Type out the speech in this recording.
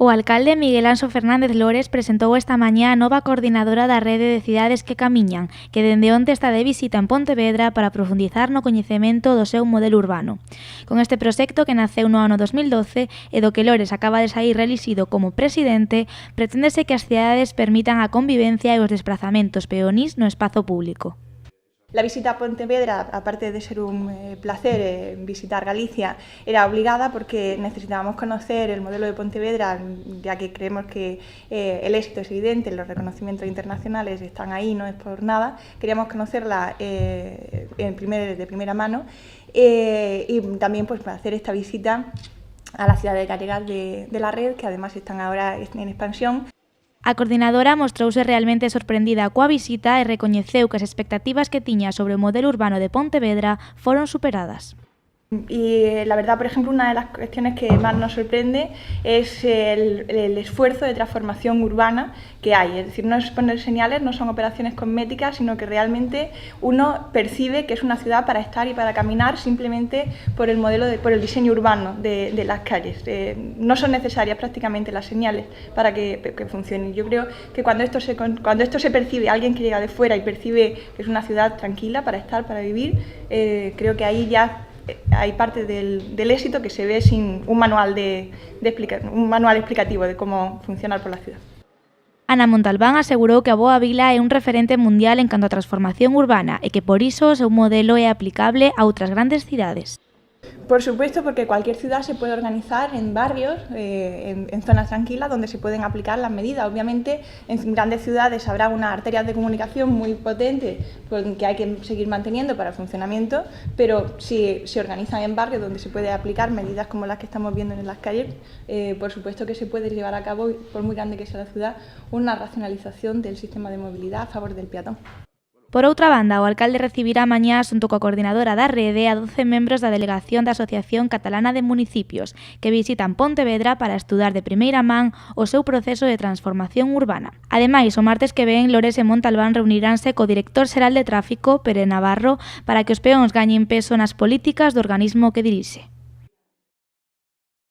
O alcalde Miguel Anxo Fernández Lores presentou esta mañá a nova coordinadora da Rede de Cidades que Camiñan, que dende onte está de visita en Pontevedra para profundizar no coñecemento do seu modelo urbano. Con este proxecto que naceu no ano 2012 e do que Lores acaba de saír reelixido como presidente, preténdese que as cidades permitan a convivencia e os desplazamentos peonís no espazo público. La visita a Pontevedra, aparte de ser un placer visitar Galicia, era obligada porque necesitábamos conocer el modelo de Pontevedra, ya que creemos que el éxito es evidente, los reconocimientos internacionales están ahí, no es por nada. Queríamos conocerla de primera mano y también pues, para hacer esta visita a las ciudades galegas de la red, que además están ahora en expansión. A coordinadora mostrouse realmente sorprendida coa visita e recoñeceu que as expectativas que tiña sobre o modelo urbano de Pontevedra foron superadas. Y la verdad, por ejemplo, una de las cuestiones que más nos sorprende es el esfuerzo de transformación urbana que hay. Es decir, no es poner señales, no son operaciones cosméticas, sino que realmente uno percibe que es una ciudad para estar y para caminar simplemente por el modelo, por el diseño urbano de las calles. No son necesarias prácticamente las señales para que funcionen. Yo creo que cuando esto se percibe, alguien que llega de fuera y percibe que es una ciudad tranquila para estar, para vivir, creo que ahí ya hay parte del éxito que se ve sin un manual explicativo de cómo funcionar por la ciudad. Ana Montalbán asegurou que a Boa Vila é un referente mundial en canto a transformación urbana e que por iso o seu modelo é aplicable a outras grandes cidades. Por supuesto, porque cualquier ciudad se puede organizar en barrios, en zonas tranquilas, donde se pueden aplicar las medidas. Obviamente, en grandes ciudades habrá unas arterias de comunicación muy potentes que hay que seguir manteniendo para el funcionamiento, pero si se organizan en barrios donde se puede aplicar medidas como las que estamos viendo en las calles, por supuesto que se puede llevar a cabo, por muy grande que sea la ciudad, una racionalización del sistema de movilidad a favor del peatón. Por outra banda, o alcalde recibirá mañá xunto coa coordinadora da Rede a 12 membros da delegación da Asociación Catalana de Municipios que visitan Pontevedra para estudar de primeira man o seu proceso de transformación urbana. Ademais, o martes que ven, Lores e Montalbán reuniránse co director xeral de Tráfico, Pere Navarro, para que os peóns gañen peso nas políticas do organismo que dirixe.